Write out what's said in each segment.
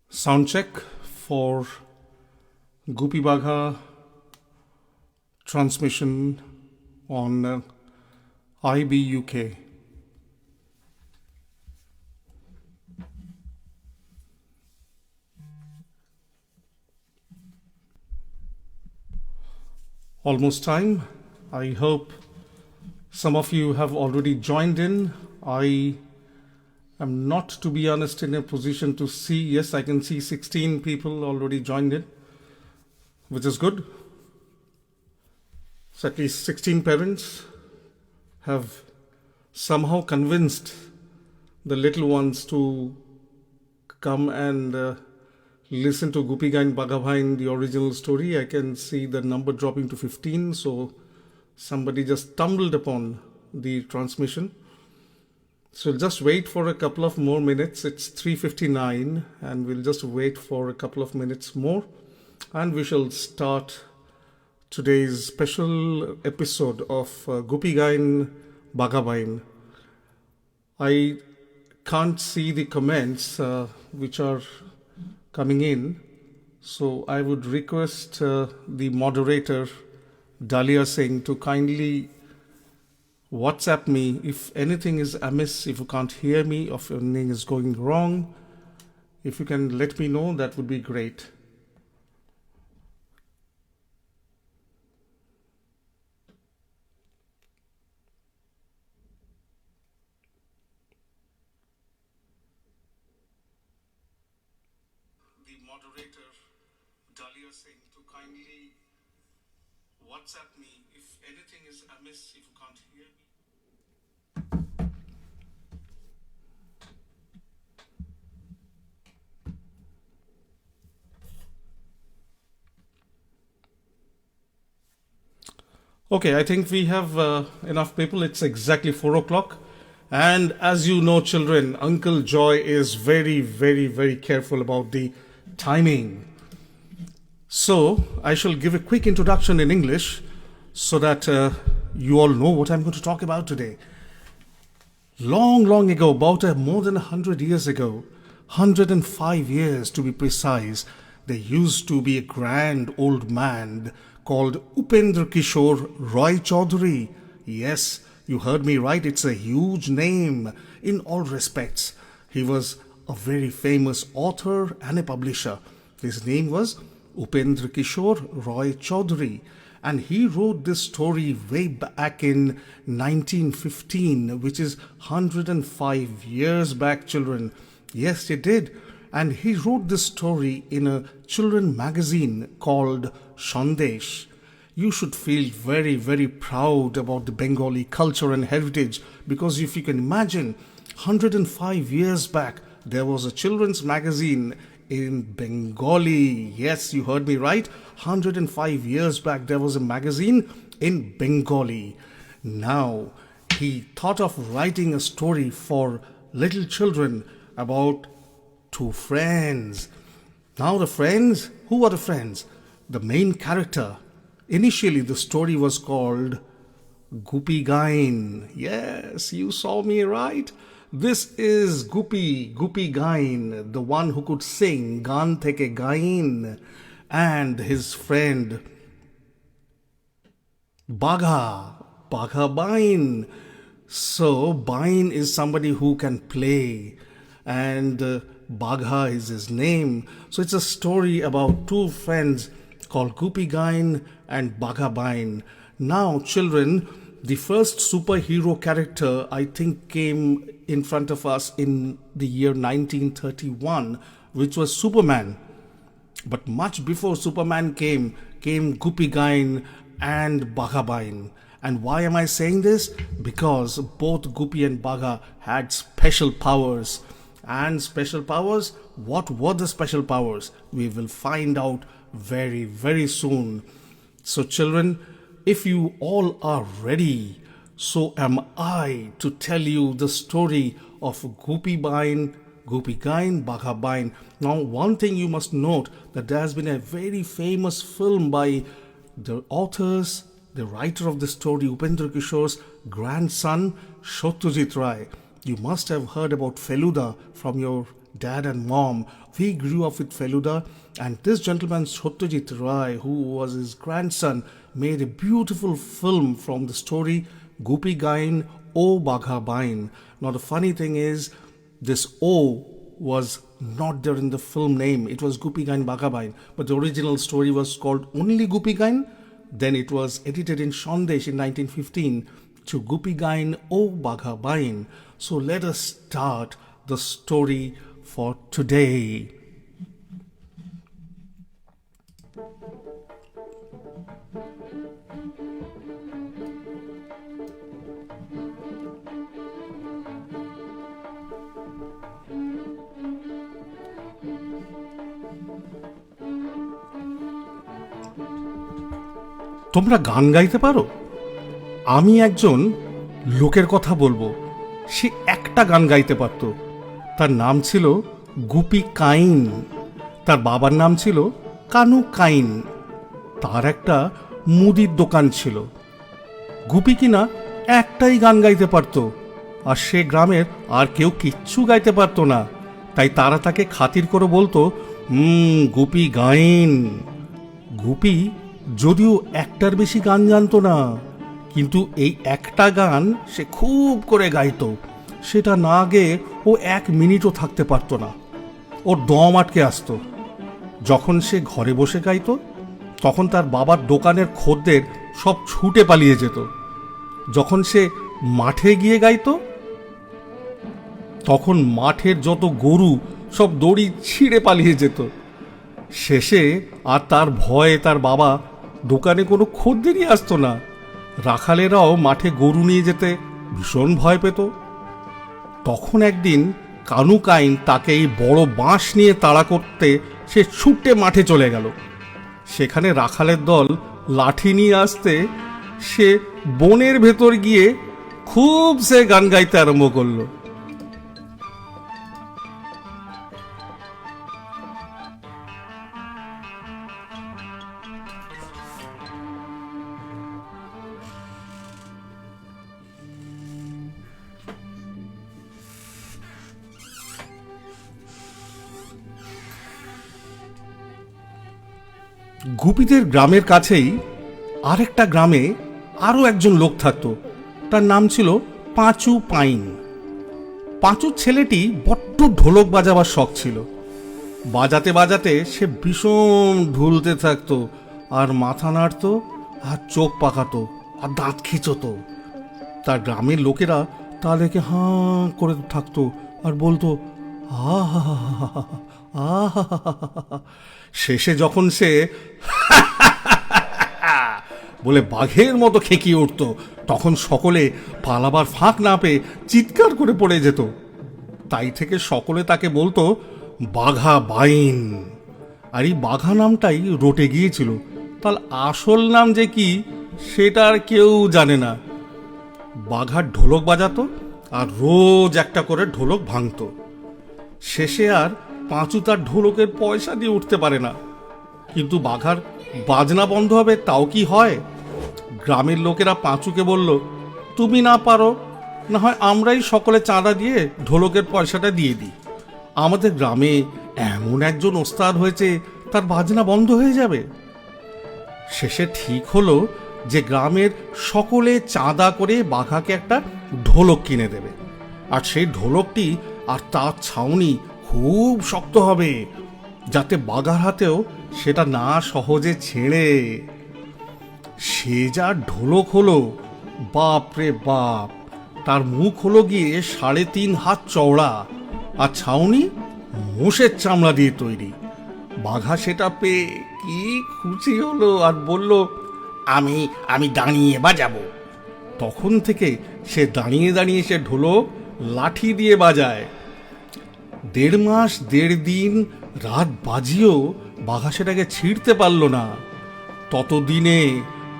Sound check for Guppy Bagha transmission on IB UK. Almost time. I hope some of you have already joined in. I am not, to be honest, in a position to see. Yes, I can see 16 people already joined in, which is good. So at least 16 parents have somehow convinced the little ones to come and listen to Guppy Gain Bagha Bhain, the original story. I can see the number dropping to 15. So somebody just stumbled upon the transmission. So we'll just wait for a couple of more minutes. It's 3:59 and we'll just wait for a couple of minutes more and we shall start today's special episode of Guppy Gain Bagha Bhain. I can't see the comments which are coming in, so I would request the moderator Dalia Singh to kindly WhatsApp me if anything is amiss, if you can't hear me, or if anything is going wrong. If you can let me know, that would be great. The moderator Dalia Singh to kindly WhatsApp me if anything is amiss, if you can't hear me. Okay, I think we have enough people. It's exactly 4 o'clock. And as you know, children, Uncle Joy is very, very, very careful about the timing. So I shall give a quick introduction in English so that you all know what I'm going to talk about today. Long, long ago, about more than 100 years ago, 105 years to be precise, there used to be a grand old man called Upendra Kishore Roy Chaudhary. Yes, you heard me right, it's a huge name in all respects. He was a very famous author and a publisher. His name was Upendra Kishore Roy Chaudhary, and he wrote this story way back in 1915, which is 105 years back, children. Yes, he did. And he wrote this story in a children magazine called Shandesh. You should feel very, very proud about the Bengali culture and heritage, because if you can imagine, 105 years back, there was a children's magazine in Bengali. Yes, you heard me right. 105 years back, there was a magazine in Bengali. Now, he thought of writing a story for little children about two friends. Now the friends, who are the friends? The main character. Initially the story was called Guppy Gain. Yes, you saw me right. This is Guppy Gain, the one who could sing Gaan Theke Gain, and his friend Bagha Bhain. So Bain is somebody who can play, and Bagha is his name. So it's a story about two friends called Guppy Gain and Bagha Bhain. Now, children, the first superhero character, I think, came in front of us in the year 1931, which was Superman. But much before Superman came Guppy Gain and Bagha Bhain. And why am I saying this? Because both Guppy and Bagha had special powers. And special powers, what were the special powers? We will find out very, very soon. So children, if you all are ready, so am I to tell you the story of Guppy Gain, Bagha Bhain. Now, one thing you must note, that there has been a very famous film by the authors the writer of the story, Upendra Kishore's grandson, Satyajit Ray. You must have heard about Feluda from your dad and mom. We grew up with Feluda, and this gentleman, Satyajit Ray, who was his grandson, made a beautiful film from the story Gopi Gain O Bagha Bain. Now, the funny thing is, this O was not there in the film name. It was Gopi Gain Bagha Bain, but the original story was called only Gopi Gain. Then it was edited in Sandesh in 1915 to Gopi Gain O Bagha Bain. So let us start the story for today. তোমরা গান গাইতে পারো? আমি একজন লোকের কথা বলবো, সে একটা গান গাইতে পারত। তার নাম ছিল গুপি কাইন। তার বাবার নাম ছিল কানু কাইন। তার একটা মুদির দোকান ছিল। গুপি কিনা একটাই গান গাইতে পারত, আর সে গ্রামের আর কেউ কিচ্ছু গাইতে পারত না। তাই তারা তাকে খাতির করে বলতো, গুপি গাইন। গুপি যদিও একটার বেশি গান জানতো না, কিন্তু এই একটা গান সে খুব করে গাইতো। সেটা না গেয়ে ও 1 মিনিটও থাকতে পারতো না, ওর দম আটকে আসতো। যখন সে ঘরে বসে গাইতো, তখন তার বাবার দোকানের খদ্দের সব ছুটে পালিয়ে যেত। যখন সে মাঠে গিয়ে গাইতো, তখন মাঠের যত গরু সব দড়ি ছিঁড়ে পালিয়ে যেত। শেষে আর তার ভয়ে তার বাবা দোকানে কোনো খদ্দেরই আসতো না। রাখালেরাও মাঠে গরু নিয়ে যেতে ভীষণ ভয় পেত। তখন একদিন কানু কাইন তাকে এই বড় বাঁশ নিয়ে তাড়া করতে সে ছুটে মাঠে চলে গেল। সেখানে রাখালের দল লাঠি নিয়ে আসতে সে বনের ভেতর গিয়ে খুব সে গান গাইতে আরম্ভ করলো। গুপিদের গ্রামের কাছেই আরেকটা গ্রামে আরও একজন লোক থাকত। তার নাম ছিল পাঁচু পাইন। পাঁচুর ছেলেটি বড্ড ঢোলক বাজাবার শখ ছিল। বাজাতে বাজাতে সে ভীষণ ঢুলতে থাকতো, আর মাথা নাড়তো, আর চোখ পাকাতো, আর দাঁত খিঁচতো। তার গ্রামের লোকেরা তা দেখে হাঁ করে থাকতো আর বলতো, আহা আহা। শেষে যখন সে বলে বাঘের মতো খেকিয়ে উঠত, তখন সকলে পালাবার ফাঁক না পেয়ে চিৎকার করে পড়ে যেত। তাই থেকে সকলে তাকে বলতো বাঘা বাইন। আর এই বাঘা নামটাই রটে গিয়েছিল। তার আসল নাম যে কি সেটা আর কেউ জানে না। বাঘার ঢোলক বাজাতো আর রোজ একটা করে ঢোলক ভাঙত। শেষে আর পাঁচু তার ঢোলকের পয়সা দিয়ে উঠতে পারে না। কিন্তু বাঘার বাজনা বন্ধ হবে তাও কি হয়? গ্রামের লোকেরা পাঁচুকে বলল, তুমি না পারো, না হয় আমরাই সকলে চাঁদা দিয়ে ঢোলকের পয়সাটা দিয়ে দিই। আমাদের গ্রামে এমন একজন ওস্তাদ হয়েছে, তার বাজনা বন্ধ হয়ে যাবে। শেষে ঠিক হলো যে গ্রামের সকলে চাঁদা করে বাঘাকে একটা ঢোলক কিনে দেবে, আর সেই ঢোলকটি আর তার ছাউনি খুব শক্ত হবে, যাতে বাঘার হাতেও সেটা না সহজে ছেড়ে। সে যা ঢোলক হলো, বাপ রে বাপ! তার মুখ হলো গিয়ে 3.5 হাত চওড়া, আর ছাউনি মোষের চামড়া দিয়ে তৈরি। বাঘা সেটা পেয়ে কি খুশি হলো, আর বলল, আমি আমি দাঁড়িয়ে বাজাবো। তখন থেকে সে দাঁড়িয়ে দাঁড়িয়ে সে ঢোলক লাঠি দিয়ে বাজায়। 1.5 মাস 1.5 দিন রাত বাজিয়েও বাঘা সেটাকে ছিঁড়তে পারল না। ততদিনে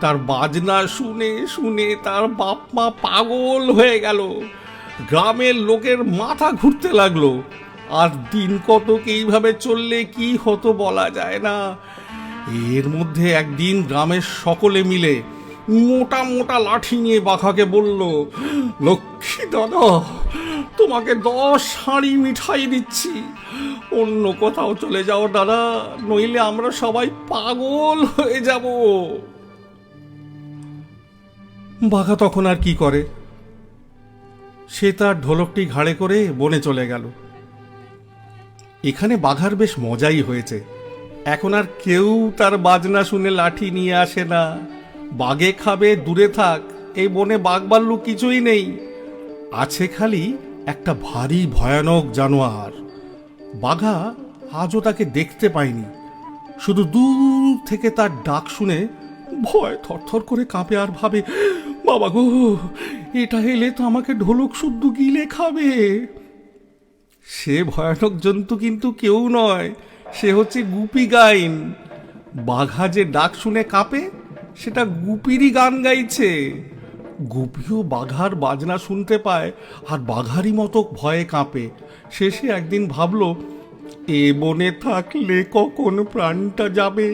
তার বাজনা শুনে শুনে তার বাপ মা পাগল হয়ে গেল। গ্রামের লোকের মাথা ঘুরতে লাগলো। আর দিন কতক এইভাবে চললে কি হতো বলা যায় না। এর মধ্যে একদিন গ্রামের সকলে মিলে মোটা মোটা লাঠি নিয়ে বাঘাকে বলল, লক্ষ্মী দাদা, তোমাকে 10 হাঁড়ি মিঠাই দিচ্ছি, অন্য কোথাও চলে যাও দাদা, নইলে আমরা সবাই পাগল হয়ে যাব। বাঘা তখন আর কি করে, সে তার ঢোলকটি ঘাড়ে করে বনে চলে গেল। এখানে বাঘার বেশ মজাই হয়েছে। এখন আর কেউ তার বাজনা শুনে লাঠি নিয়ে আসে না। বাঘে খাবে দূরে থাক, এই বনে বাঘ ভাল্লুক কিছুই নেই, আছে খালি একটা ভারী ভয়ানক জানোয়ার। বাঘা আজও তাকে দেখতে পায়নি, শুধু দূর থেকে তার ডাক শুনে ভয় থরথর করে কাঁপে আর ভাবে, বাবা গো, এটা এলে তো আমাকে ঢোলক শুদ্ধ গিলে খাবে। সে ভয়ানক জন্তু কিন্তু কেউ নয়, সে হচ্ছে গুপি গাইন। বাঘা যে ডাক শুনে কাঁপে, সেটা গুপিরই গান গাইছে। গুপিও বাঘার বাজনা শুনতে পায় আর বাঘারই মতো ভয়ে কাঁপে। শেষে একদিন ভাবল, এ বনে থাকলে কখন প্রাণটা যাবে,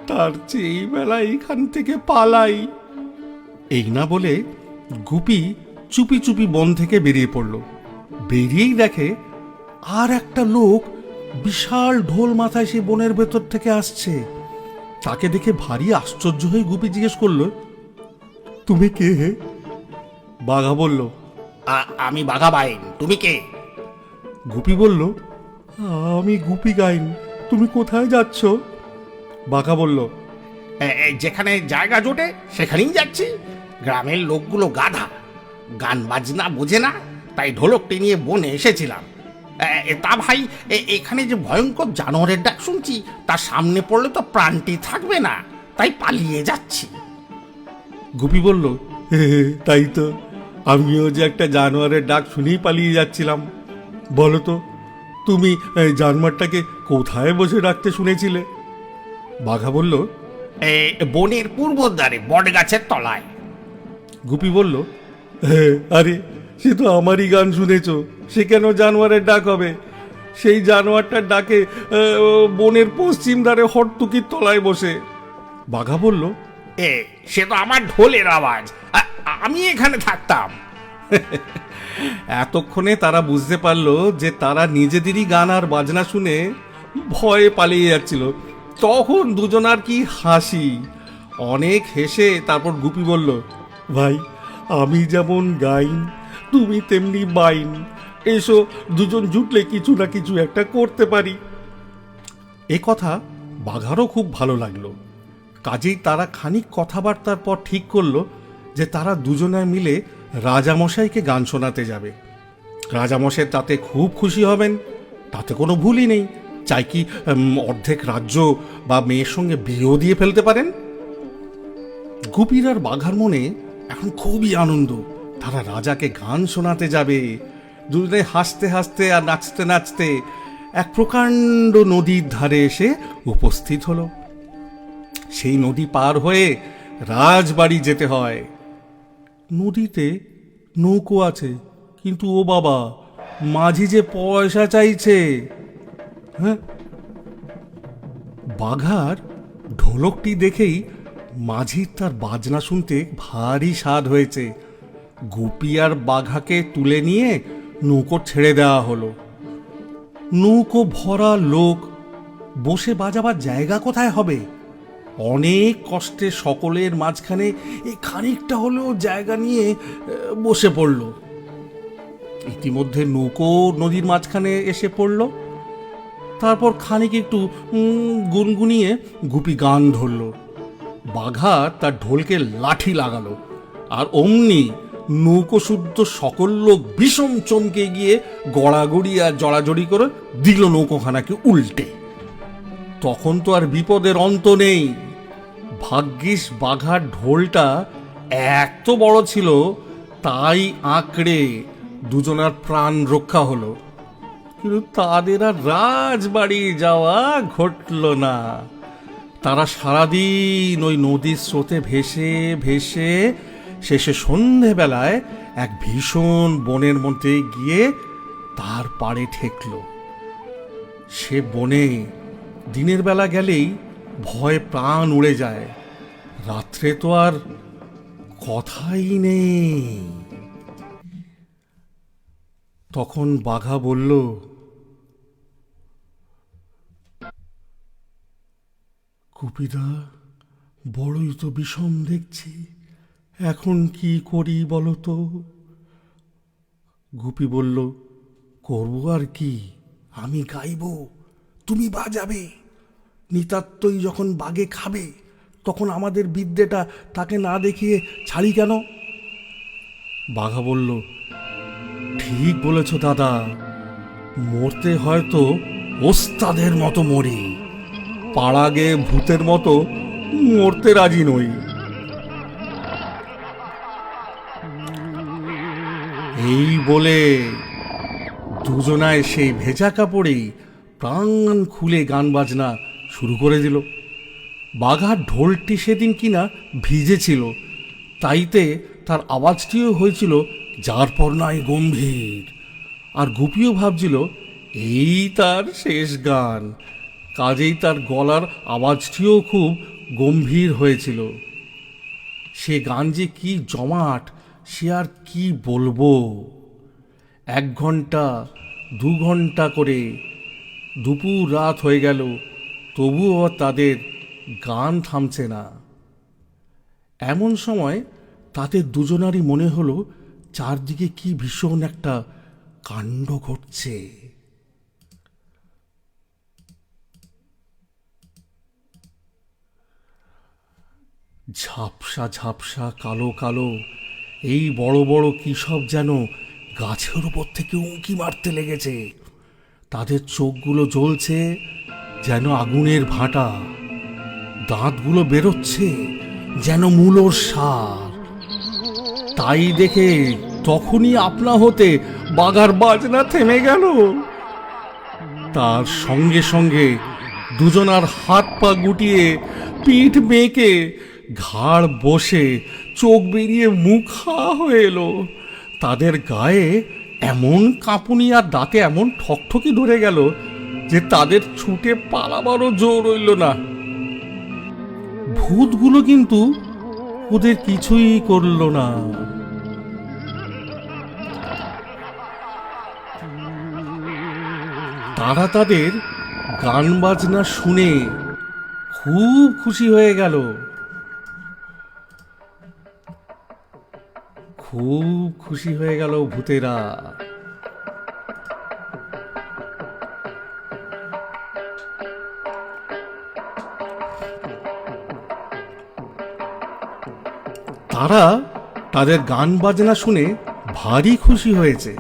তার চেয়ে এই বেলা এখান থেকে পালাই। এই না বলে গুপি চুপি চুপি বন থেকে বেরিয়ে পড়ল। বেরিয়েই দেখে আর একটা লোক বিশাল ঢোল মাথায় সে বনের ভেতর থেকে আসছে। তাকে দেখে ভারী আশ্চর্য হয়ে গুপি জিজ্ঞেস করল, তুমি কে হে? বাঘা বলল, আমি বাঘা বাইন, তুমি কে? গুপি বলল, আমি গুপি গাইন, তুমি কোথায় যাচ্ছ? বাঘা বলল, যেখানে জায়গা জোটে সেখানেই যাচ্ছি। গ্রামের লোকগুলো গাধা, গান বাজনা বোঝে না, তাই ঢোলকটি নিয়ে বনে এসেছিলাম। তা ভাই, এখানে যে ভয়ঙ্কর জানোয়ারের ডাক শুনছি, তার সামনে পড়লে তো প্রাণটি থাকবে না, তাই পালিয়ে যাচ্ছি। গুপি বলল, তাই তো, আমিও যে একটা জানোয়ারের ডাক শুনেই পালিয়ে যাচ্ছিলাম। বলো তো, তুমি জানোয়ারটাকে কোথায় বসে ডাকতে শুনেছিলে? বাঘা বলল, বনের পূর্ব দ্বারে বট গাছের তলায়। গুপি বলল, আরে সে তো আমারই গান শুনেছ, সে কেন জানোয়ারের ডাক হবে? সেই জানোয়ারটার ডাকে বনের পশ্চিম ধারে হটতুকির তলায় বসে। বাঘা বলল, সে তো আমার ঢোলের আওয়াজ, আমি এখানে থাকতাম। এতক্ষণে তারা বুঝতে পারলো যে তারা নিজেদেরই গান আর বাজনা শুনে ভয়ে পালিয়ে যাচ্ছিল। তখন দুজনার কি হাসি! অনেক হেসে তারপর গুপি বলল, ভাই, আমি যেমন গাইন, তুমি তেমনি বাইন, এসো দুজন জুটলে কিছু না কিছু একটা করতে পারি। এ কথা বাঘারও খুব ভালো লাগলো। কাজেই তারা খানিক কথাবার্তার পর ঠিক করলো যে তারা দুজনে মিলে রাজামশাইকে গান শোনাতে যাবে। রাজামশাই তাতে খুব খুশি হবেন, তাতে কোনো ভুলই নেই। চাই কি অর্ধেক রাজ্য বা মেয়ের সঙ্গে বিয়েও দিয়ে ফেলতে পারেন। গুপির আর বাঘার মনে এখন খুবই আনন্দ, তারা রাজাকে গান শোনাতে যাবে। দুজনে হাসতে হাসতে আর নাচতে নাচতে এক প্রকাণ্ড নদীর ধারে এসে উপস্থিত হলো। সেই নদী পার হয়ে রাজবাড়ি যেতে হয়। নদীতে নৌকো আছে, কিন্তু ও বাবা, মাঝি যে পয়সা চাইছে। হ্যাঁ, বাঘার ঢোলকটি দেখেই মাঝির তার বাজনা শুনতে ভারী স্বাদ হয়েছে। গুপি আর বাঘাকে তুলে নিয়ে নৌকো ছেড়ে দেওয়া হলো। নৌকো ভরা লোক, বসে বাজাবার জায়গা কোথায় হবে? অনেক কষ্টে সকলের মাঝখানে এই খানিকটা হলেও জায়গা নিয়ে বসে পড়ল। ইতিমধ্যে নৌকো নদীর মাঝখানে এসে পড়ল। তারপর খানিক একটু গুনগুনিয়ে গুপি গান ধরল। বাঘা তার ঢোলকে লাঠি লাগালো, আর অমনি নৌকো শুদ্ধ সকল লোক বিষম চমকে গিয়ে গড়াগড়ি আর জড়াজড়ি করে দিল নৌকোখানাকে উল্টে। তখন তো আর বিপদের অন্ত নেই। ভাগ্যিস বাঘার ঢোলটা এত বড় ছিল, তাই আঁকড়ে দুজনার প্রাণ রক্ষা হলো। কিন্তু তাদের আর রাজবাড়ি যাওয়া ঘটল না। তারা সারাদিন ওই নদীর স্রোতে ভেসে ভেসে শেষে সন্ধেবেলায় এক ভীষণ বনের মধ্যে গিয়ে তার পাড়ে ঠেকল। সে বনে দিনের বেলা গেলেই ভয়ে প্রাণ উড়ে যায়, রাত্রে তো আর কথাই নেই। তখন বাঘা বলল, গুপিদা, বড়ই তো বিষম দেখছি, এখন কি করি বলো তো? গুপি বলল, করবো আর কি, আমি গাইব, তুমি বাজাবে। নিতাত্তই যখন বাগে খাবে, তখন আমাদের বিদ্যেটা তাকে না দেখিয়ে ছাড়ি কেন? বাঘা বলল, ঠিক বলেছ দাদা, মরতে হয়তো ওস্তাদের মতো মরি, পাড়াগে ভূতের মতো মরতে রাজি নই। এই বলে দুজনায় সেই ভেজা কাপড়েই প্রাণ খুলে গান বাজনা শুরু করে দিল। বাঘার ঢোলটি সেদিন কিনা ভিজেছিল, তাইতে তার আওয়াজটিও হয়েছিল যার পর নাই গম্ভীর। আর গুপিও ভাবছিল এই তার শেষ গান, কাজেই তার গলার আওয়াজটিও খুব গম্ভীর হয়েছিল। সে গান যে কি জমাট, সে আর কি বলবো। 1 ঘন্টা 2 ঘন্টা করে দুপুর রাত হয়ে গেল, তবুও তাদের গান থামছে না। এমন সময় তাদের দুজনারই মনে হলো চারদিকে কি ভীষণ একটা কাণ্ড ঘটছে। ঝাপসা ঝাপসা কালো কালো এই বড় বড় কি সব যেন গাছের উপর থেকে উঁকি মারতে লেগেছে। তাদের চোখগুলো জ্বলছে যেন আগুনের ভাঁটা, দাঁতগুলো বেরোচ্ছে যেন মূলোর সার। তাই দেখে তখনই আপনা হতে বাঘার বাজনা থেমে গেল। তার সঙ্গে সঙ্গে দুজনার হাত পা গুটিয়ে, পিঠ বেঁকে, ঘাড় বসে, চোখ বেরিয়ে মুখ হা হয়ে এলো। তাদের গায়ে এমন কাঁপুনি আর দাঁতে এমন ঠকঠকি ধরে গেল যে তাদের ছুটে পালাবারও জোর রইল না। ভূতগুলো কিন্তু ওদের কিছুই করল না। তারা তাদের গান বাজনা শুনে খুব খুশি হয়ে গেল। খুব খুশি হয়ে গেল ভূতেরা। তারা তাদের গান বাজনা শুনে ভারী খুশি হয়েছে।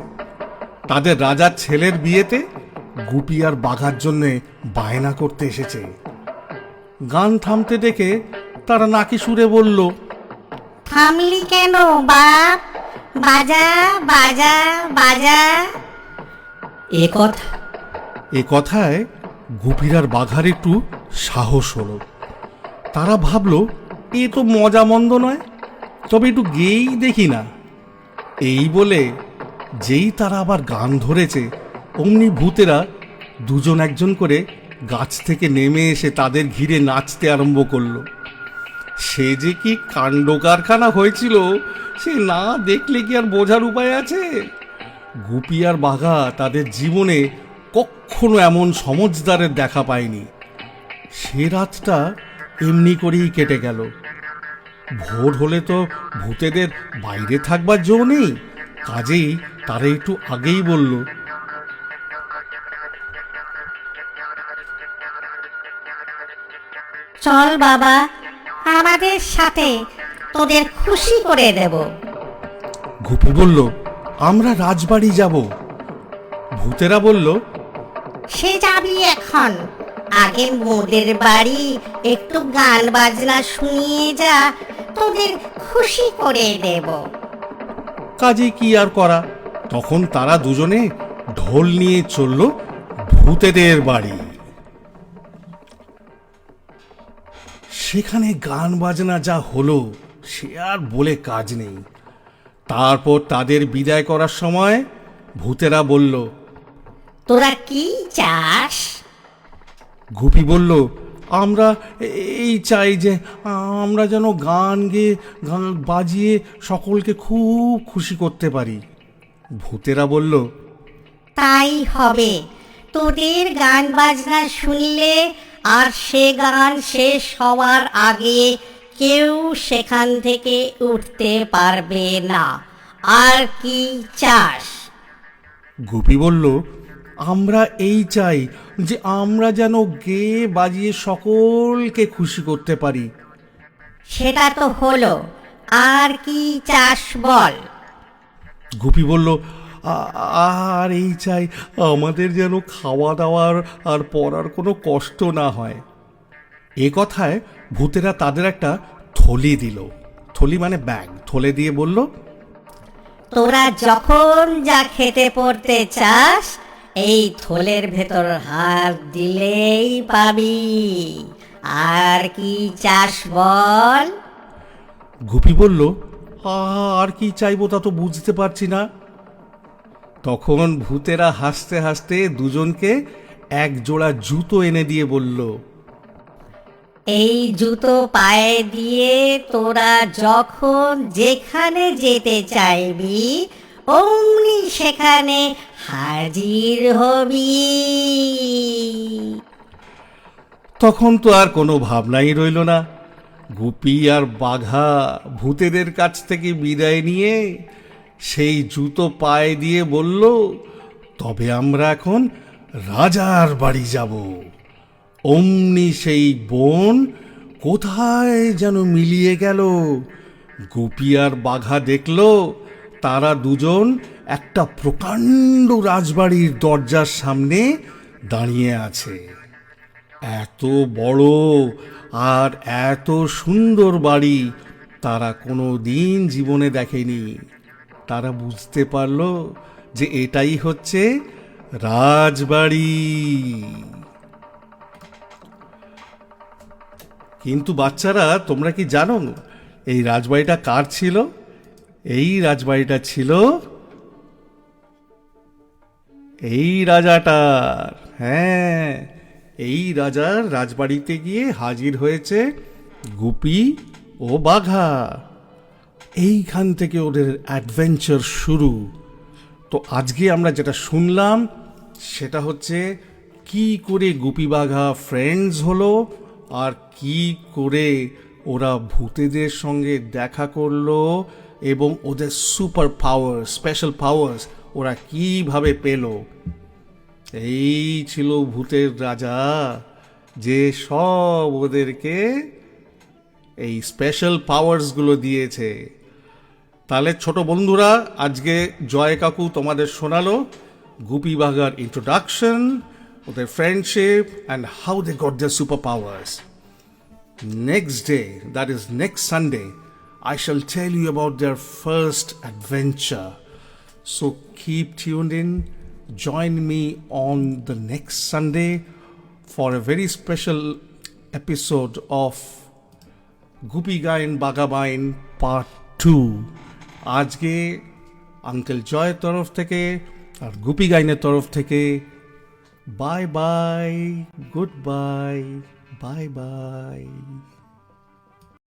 তাদের রাজার ছেলের বিয়েতে গুপি আর বাঘার জন্যে বায়না করতে এসেছে। গান থামতে দেখে তারা নাকি সুরে বলল, থামলি কেন বাপ, বাজা বাজা বাজা। এ কথায় গুপির আর বাঘার একটু সাহস হলো। তারা ভাবলো এ তো মজা মন্দ নয়, তবে একটু গেয়েই দেখি না। এই বলে যেই তারা আবার গান ধরেছে, অমনি ভূতেরা দুজন একজন করে গাছ থেকে নেমে এসে তাদের ঘিরে নাচতে আরম্ভ করলো। সে যে কি কাণ্ড কারখানা হয়েছিল, সে না দেখলে কি আর বোঝার উপায় আছে? গুপি আর বাঘা তাদের জীবনে কখনো এমন সমজদারের দেখা পায়নি। সে রাতটা এমনি করেই কেটে গেল। ভোর হলে তো ভূতেদের বাইরে থাকবার জো নেই, কাজেই তারা একটু আগেই বলল, চল বাবা, আমাদের সাথে, তোদের খুশি করে দেব। গুপি বলল, আমরা রাজবাড়ি যাব। ভূতেরা বলল, সে যাবি এখন, আগে মোদের বাড়ি একটু গান বাজনা শুনিয়ে যা, তোদের খুশি করে দেব। কাজে কি আর করা, তখন তারা দুজনে ঢোল নিয়ে চলল ভূতেদের বাড়ি। সেখানে গান বাজনা যা হলো সে আর বলে কাজ নেই। তারপর তাদের বিদায় করার সময় ভূতেরা বলল, তোরা কি চাস? গুপি বলল, আমরা এই চাই যে আমরা যেন গান গেয়ে গান বাজিয়ে সকলকে খুব খুশি করতে পারি। ভূতেরা বলল, তাই হবে। তোদের গান বাজনা শুনলে আর সে গান শেষ হওয়ার আগে কেউ সেখান থেকে উঠতে পারবে না। আর কি চাস? গুপি বলল, আমরা এই চাই যে আমরা যেন গেয়ে বাজিয়ে সকলকে খুশি করতে পারি। সেটা তো হলো, আর কি চাস বল? গুপি বলল, আর এই চাই আমাদের যেন খাওয়া দাওয়ার আর পড়ার কোনো কষ্ট না হয়। এ কথায় ভূতেরা তাদের একটা থলি দিল। থলি মানে ব্যাগ। থলে দিয়ে বলল, তোরা যখন যা খেতে পড়তে চাস এই থলের ভেতর হাত দিলেই পাবি। আর কি চাস বল? গুপি বলল, আর কি চাইবো তা তো বুঝতে পারছি না। তখন ভূতেরা হাসতে হাসতে দুজনকে এক জোড়া জুতো এনে দিয়ে বলল, এই জুতো পায়ে দিয়ে তোরা যখন যেখানে যেতে চাইবি অমনি সেখানে হাজির হবি। তখন তো আর কোনো ভাবনাই রইল না। গুপি আর বাঘা ভূতেদের কাছ থেকে বিদায় নিয়ে সেই জুতো পায়ে দিয়ে বলল, তবে আমরা এখন রাজার বাড়ি যাব। অমনি সেই বন কোথায় যেন মিলিয়ে গেল। গুপি আর বাঘা দেখল তারা দুজন একটা প্রকাণ্ড রাজবাড়ির দরজার সামনে দাঁড়িয়ে আছে। এত বড় আর এত সুন্দর বাড়ি তারা কোনো দিন জীবনে দেখেনি। তারা বুঝতে পারল যে এটাই হচ্ছে রাজবাড়ি। কিন্তু বাচ্চারা, তোমরা কি জানো এই রাজবাড়িটা কার ছিল? এই রাজবাড়িটা ছিল এই রাজাটার। হ্যাঁ, এই রাজার রাজবাড়িতে গিয়ে হাজির হয়েছে গুপি ও বাঘা। এইখান থেকে ওদের অ্যাডভেঞ্চার শুরু। তো আজকে আমরা যেটা শুনলাম সেটা হচ্ছে কি করে গুপি বাঘা ফ্রেন্ডস হলো আর কি করে ওরা ভূতেদের সঙ্গে দেখা করলো এবং ওদের সুপার পাওয়ার, স্পেশাল পাওয়ার্স ওরা কিভাবে পেল। এই ছিল ভূতের রাজা যে সব ওদেরকে এই স্পেশাল পাওয়ার্সগুলো দিয়েছে। তাহলে ছোট বন্ধুরা, আজকে জয় কাকু তোমাদের শোনালো গুপি বাঘার ইন্ট্রোডাকশন, ওদের friendship and how they got their super powers. Next day, that is next Sunday, I shall tell you about their first adventure. So keep tuned in. Join me on the next Sunday for a very special episode of Gupi Gain Bagabain Part 2. আজকে uncle জয়ের তরফ থেকে আর গুপি গাইনের তরফ থেকে bye bye, good bye, bye bye.